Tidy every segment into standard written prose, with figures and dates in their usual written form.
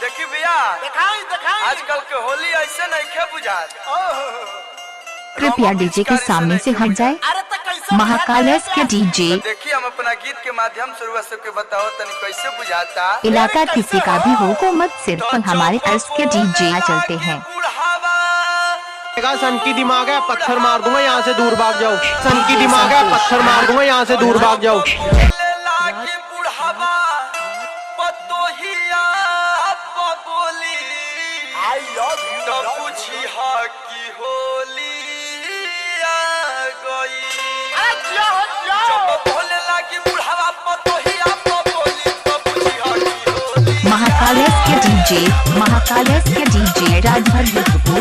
देखी भैया आजकल के होली ऐसे नहीं खे बुझात। कृपया डीजे के सामने से हट जाए। महाकाल एस के डीजे। देखिए हम अपना गीत के माध्यम से सबके बताओ तनी कैसे बुझाता। इलाका किसी का भी हो को मत, सिर्फ हमारे एस के डीजे चलते हैं। सन की दिमाग है पत्थर मार दूंगा, यहाँ से दूर भाग जाओ। सन की दिमाग है पत्थर मार दूंगा, यहाँ से दूर भाग जाओ। महाकाल एस के डीजे, महाकाल एस के डीजे राजभर भोजपुर।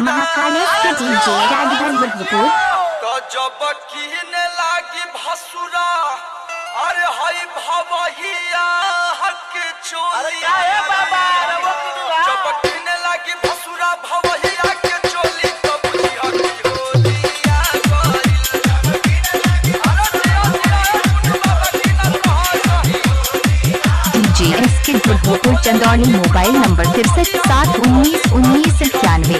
महाकाल एस के डीजे राजभर भोजपुर। तो जब कीने लागी भसुरा अरे हई भवहिया हक चोली। जब कीने लागी भसुरा भवहिया के चोली तो बुझिया की होलिया डीजे एस के Bhojpur Chandauli. Mobile number 6371919191।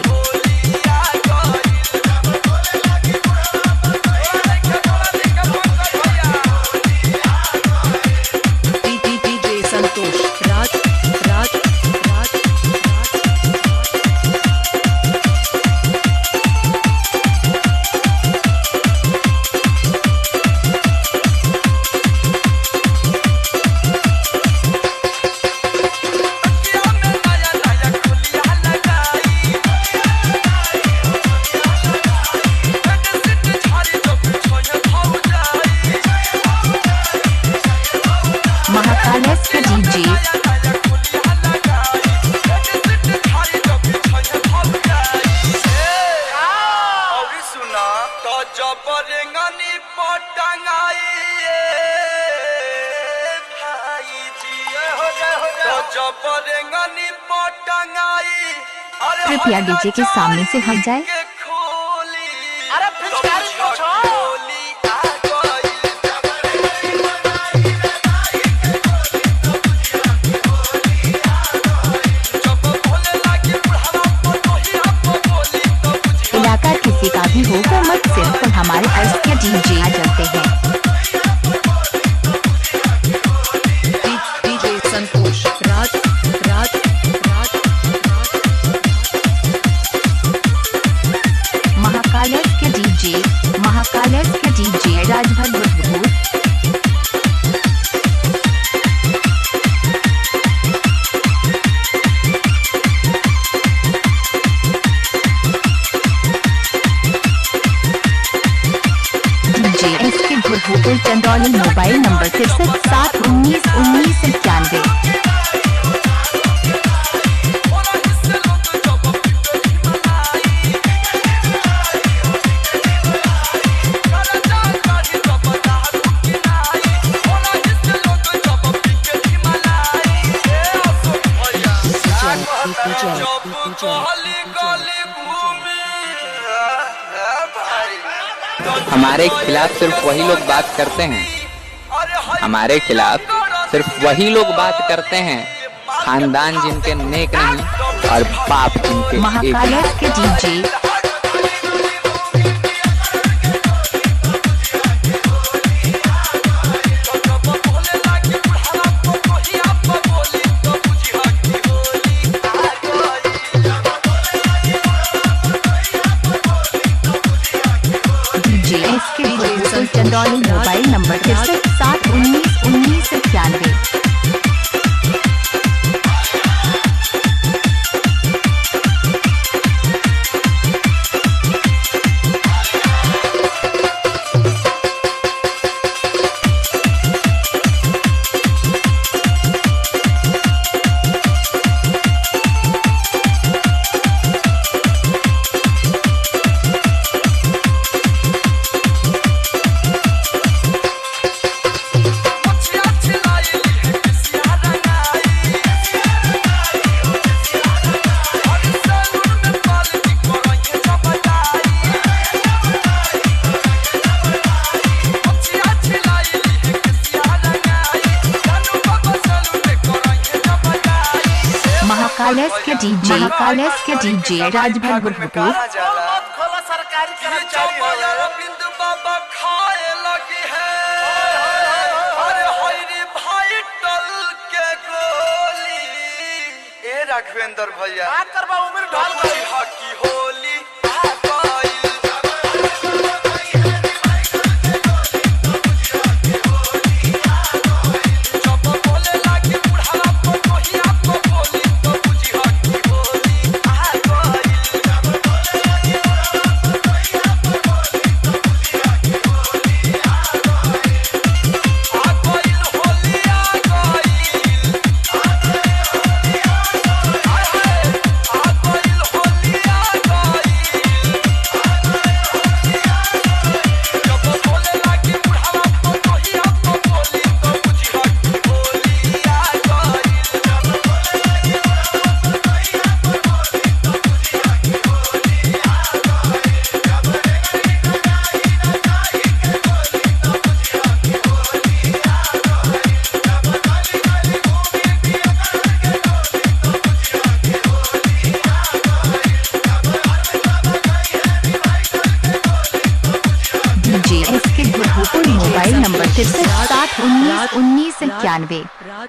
Mahakal S के डीजे। सुना तो जब रेंगनी पटंगाई भाई जी तो जब रेंगनी पटंगाई। कृपया डीजे के सामने से हट जाए। इलाका किसी का भी हो को मत, सिर्फ हमारे एस के डीजे चलते हैं। डीजे संतोष राज राज राज। महाकाल एस के डीजे, महाकाल एस के DJ Rajbhar Bhojpur. DJ S के भोजपुर चंदौली। Mobile number 6371919191। हमारे खिलाफ सिर्फ वही लोग बात करते हैं, हमारे खिलाफ सिर्फ वही लोग बात करते हैं खानदान जिनके नेक नहीं और बाप जिनके एक। महाकाल एस के डीजे। डीजे एस के Bhojpur Chandauli. Mobile number 6371919191। Mahakal S के डीजे राजभर गुरपुर। ये चौपाल अरविंद बाबा खाए लगी है। अरे हरी भाई टल के गोली। ए राघवेंद्र भैया की होली मोबाइल नंबर 63 60 19 19 91।